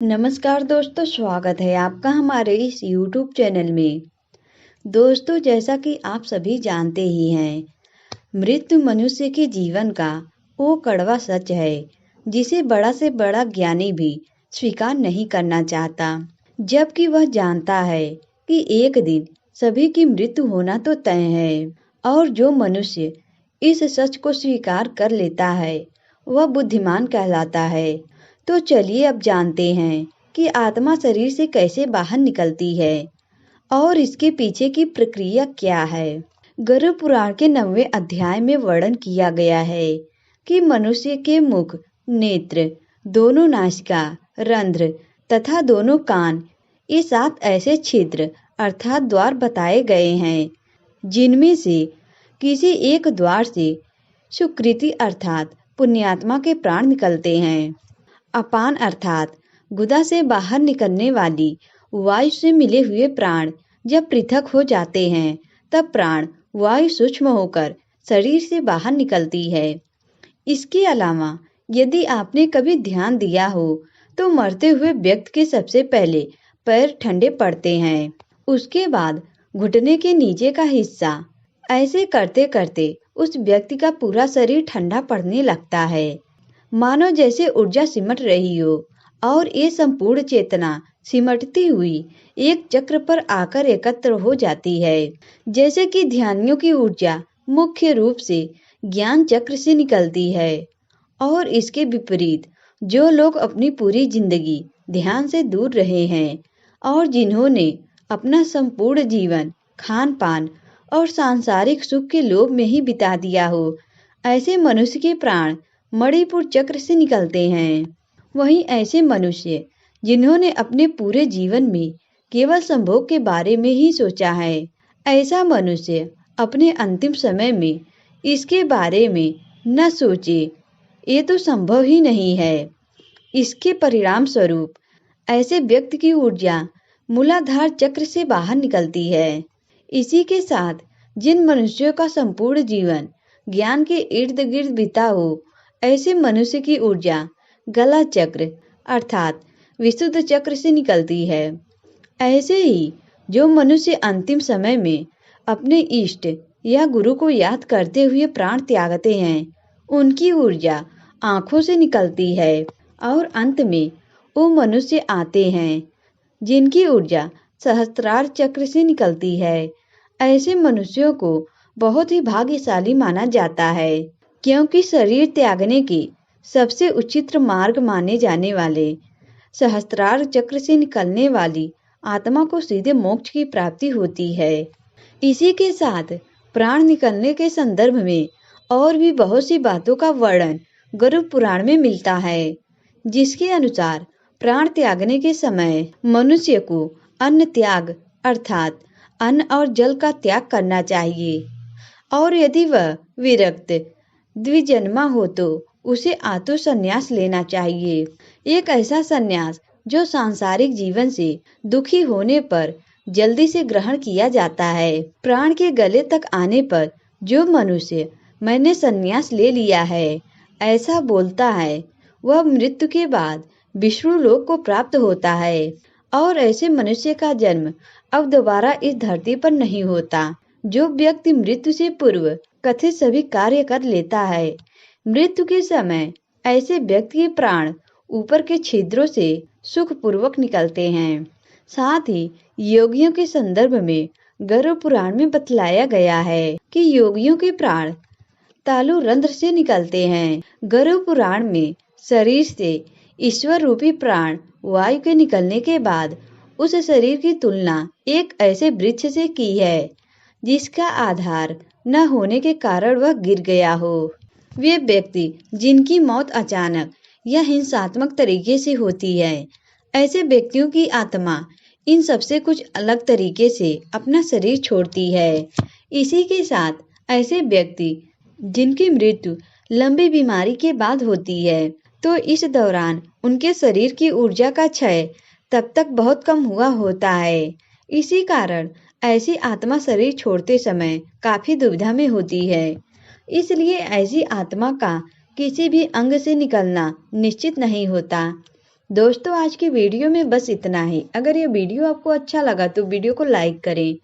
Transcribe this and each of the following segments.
नमस्कार दोस्तों, स्वागत है आपका हमारे इस YouTube चैनल में। दोस्तों, जैसा कि आप सभी जानते ही हैं, मृत्यु मनुष्य के जीवन का वो कड़वा सच है जिसे बड़ा से बड़ा ज्ञानी भी स्वीकार नहीं करना चाहता। जबकि वह जानता है कि एक दिन सभी की मृत्यु होना तो तय है और जो मनुष्य इस सच को स्वीकार कर लेता है वह बुद्धिमान कहलाता है। तो चलिए अब जानते हैं कि आत्मा शरीर से कैसे बाहर निकलती है और इसके पीछे की प्रक्रिया क्या है। गरुड़ पुराण के 9वें अध्याय में वर्णन किया गया है कि मनुष्य के मुख, नेत्र, दोनों नासिका, रंध्र तथा दोनों कान, ये 7 ऐसे छिद्र अर्थात द्वार बताए गए हैं जिनमें से किसी एक द्वार से सुकृति अर्थात पुण्यात्मा के प्राण निकलते हैं। अपान अर्थात गुदा से बाहर निकलने वाली वायु से मिले हुए प्राण जब पृथक हो जाते हैं तब प्राण वायु सूक्ष्म होकर शरीर से बाहर निकलती है। इसके अलावा यदि आपने कभी ध्यान दिया हो तो मरते हुए व्यक्ति के सबसे पहले पैर ठंडे पड़ते हैं, उसके बाद घुटने के नीचे का हिस्सा। ऐसे करते करते उस व्यक्ति का पूरा शरीर ठंडा पड़ने लगता है, मानो जैसे ऊर्जा सिमट रही हो और ये संपूर्ण चेतना सिमटती हुई एक चक्र पर आकर एकत्र हो जाती है। जैसे कि ध्यानियों की ऊर्जा मुख्य रूप से ज्ञान चक्र से निकलती है और इसके विपरीत जो लोग अपनी पूरी जिंदगी ध्यान से दूर रहे हैं और जिन्होंने अपना संपूर्ण जीवन खान पान और सांसारिक सुख के लोभ में ही बिता दिया हो, ऐसे मनुष्य के प्राण मणिपुर चक्र से निकलते हैं। वहीं ऐसे मनुष्य जिन्होंने अपने पूरे जीवन में केवल संभोग के बारे में ही सोचा है, ऐसा मनुष्य अपने अंतिम समय में इसके बारे में न सोचे, ये तो संभव ही नहीं है। इसके परिणाम स्वरूप ऐसे व्यक्ति की ऊर्जा मूलाधार चक्र से बाहर निकलती है। इसी के साथ जिन मनुष्यों का संपूर्ण जीवन ज्ञान के इर्द गिर्द बीता हो, ऐसे मनुष्य की ऊर्जा गला चक्र अर्थात विशुद्ध चक्र से निकलती है। ऐसे ही जो मनुष्य अंतिम समय में अपने इष्ट या गुरु को याद करते हुए प्राण त्यागते हैं, उनकी ऊर्जा आंखों से निकलती है और अंत में वो मनुष्य आते हैं जिनकी ऊर्जा सहस्त्रार चक्र से निकलती है। ऐसे मनुष्यों को बहुत ही भाग्यशाली माना जाता है, क्योंकि शरीर त्यागने के सबसे उचित मार्ग माने जाने वाले सहस्त्रार चक्र से निकलने वाली आत्मा को सीधे मोक्ष की प्राप्ति होती है। इसी के साथ प्राण निकलने के संदर्भ में और भी बहुत सी बातों का वर्णन गरुड़ पुराण में मिलता है, जिसके अनुसार प्राण त्यागने के समय मनुष्य को अन्न त्याग अर्थात अन्न और जल का त्याग करना चाहिए और यदि वह विरक्त द्विजन्मा हो तो उसे आतु संन्यास लेना चाहिए। एक ऐसा संन्यास जो सांसारिक जीवन से दुखी होने पर जल्दी से ग्रहण किया जाता है। प्राण के गले तक आने पर जो मनुष्य मैंने संन्यास ले लिया है ऐसा बोलता है, वह मृत्यु के बाद विष्णु लोक को प्राप्त होता है और ऐसे मनुष्य का जन्म अब दोबारा इस धरती पर नहीं होता। जो व्यक्ति मृत्यु से पूर्व कथित सभी कार्य कर लेता है, मृत्यु के समय ऐसे व्यक्ति के प्राण ऊपर के छिद्रों से सुखपूर्वक निकलते हैं। साथ ही योगियों के संदर्भ में गरुड़ पुराण में बतलाया गया है कि योगियों के प्राण तालु रंध्र से निकलते हैं। गरुड़ पुराण में शरीर से ईश्वर रूपी प्राण वायु के निकलने के बाद उस शरीर की तुलना एक ऐसे वृक्ष से की है जिसका आधार न होने के कारण वह गिर गया हो। वे व्यक्ति जिनकी मौत अचानक या हिंसात्मक तरीके से होती है, ऐसे व्यक्तियों की आत्मा इन सबसे कुछ अलग तरीके से अपना शरीर छोड़ती है। इसी के साथ ऐसे व्यक्ति जिनकी मृत्यु लंबी बीमारी के बाद होती है, तो इस दौरान उनके शरीर की ऊर्जा का क्षय तब तक बहुत कम हुआ होता है। इसी कारण ऐसी आत्मा शरीर छोड़ते समय काफी दुविधा में होती है। इसलिए ऐसी आत्मा का किसी भी अंग से निकलना निश्चित नहीं होता। दोस्तों आज की वीडियो में बस इतना ही। अगर ये वीडियो आपको अच्छा लगा तो वीडियो को लाइक करें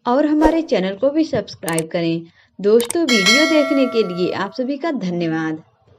और हमारे चैनल को भी सब्सक्राइब करें। दोस्तों वीडियो देखने के लिए आप सभी का धन्यवाद।